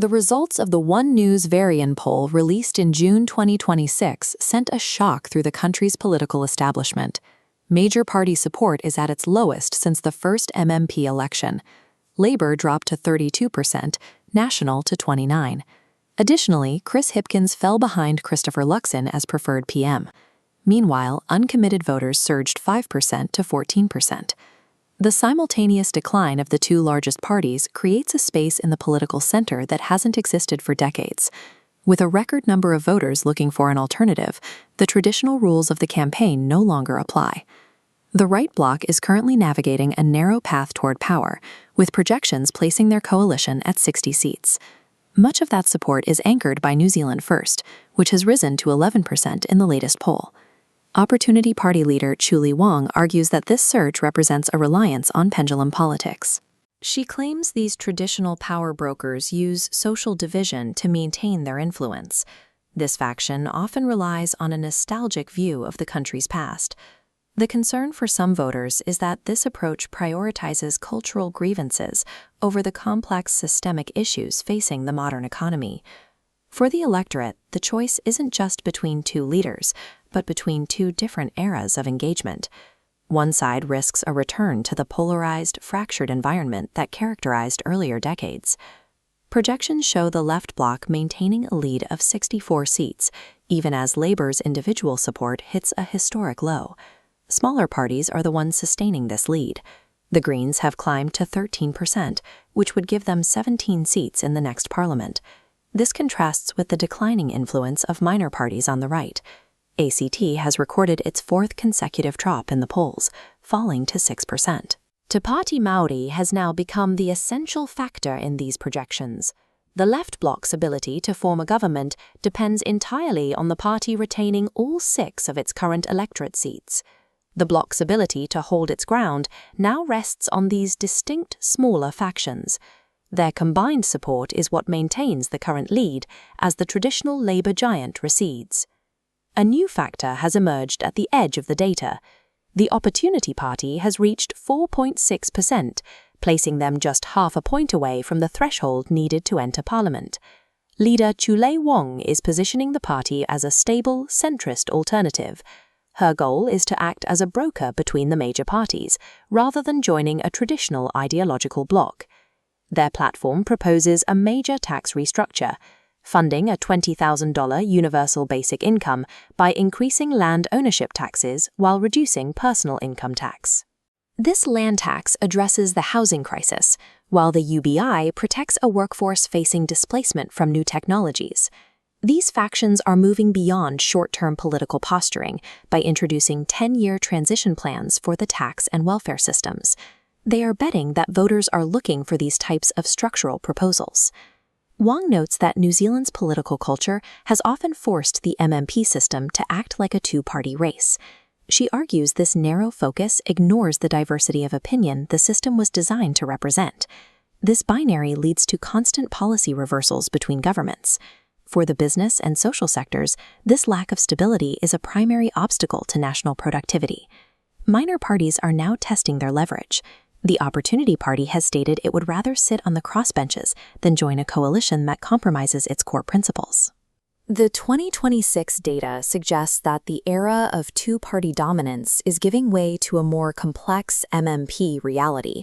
The results of the One News Varian poll released in June 2026 sent a shock through the country's political establishment. Major party support is at its lowest since the first MMP election. Labour dropped to 32%, National to 29%. Additionally, Chris Hipkins fell behind Christopher Luxon as preferred PM. Meanwhile, uncommitted voters surged 5% to 14%. The simultaneous decline of the two largest parties creates a space in the political center that hasn't existed for decades. With a record number of voters looking for an alternative, the traditional rules of the campaign no longer apply. The right bloc is currently navigating a narrow path toward power, with projections placing their coalition at 60 seats. Much of that support is anchored by New Zealand First, which has risen to 11% in the latest poll. Opportunity Party leader Chuli Wong argues that this surge represents a reliance on pendulum politics. She claims these traditional power brokers use social division to maintain their influence. This faction often relies on a nostalgic view of the country's past. The concern for some voters is that this approach prioritizes cultural grievances over the complex systemic issues facing the modern economy. For the electorate, the choice isn't just between two leaders, but between two different eras of engagement. One side risks a return to the polarized, fractured environment that characterized earlier decades. Projections show the left bloc maintaining a lead of 64 seats, even as Labour's individual support hits a historic low. Smaller parties are the ones sustaining this lead. The Greens have climbed to 13%, which would give them 17 seats in the next parliament. This contrasts with the declining influence of minor parties on the right. ACT has recorded its fourth consecutive drop in the polls, falling to 6%. Te Pāti Māori has now become the essential factor in these projections. The left bloc's ability to form a government depends entirely on the party retaining all 6 of its current electorate seats. The bloc's ability to hold its ground now rests on these distinct smaller factions. Their combined support is what maintains the current lead as the traditional Labour giant recedes. A new factor has emerged at the edge of the data. The Opportunity Party has reached 4.6%, placing them just half a point away from the threshold needed to enter Parliament. Leader Chuli Wong is positioning the party as a stable, centrist alternative. Her goal is to act as a broker between the major parties, rather than joining a traditional ideological bloc. Their platform proposes a major tax restructure, funding a $20,000 universal basic income by increasing land ownership taxes while reducing personal income tax. This land tax addresses the housing crisis, while the UBI protects a workforce facing displacement from new technologies. These factions are moving beyond short-term political posturing by introducing 10-year transition plans for the tax and welfare systems. They are betting that voters are looking for these types of structural proposals. Wong notes that New Zealand's political culture has often forced the MMP system to act like a two-party race. She argues this narrow focus ignores the diversity of opinion the system was designed to represent. This binary leads to constant policy reversals between governments. For the business and social sectors, this lack of stability is a primary obstacle to national productivity. Minor parties are now testing their leverage. The Opportunity Party has stated it would rather sit on the crossbenches than join a coalition that compromises its core principles. The 2026 data suggests that the era of two-party dominance is giving way to a more complex MMP reality.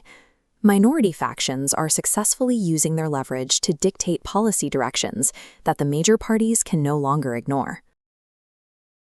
Minority factions are successfully using their leverage to dictate policy directions that the major parties can no longer ignore.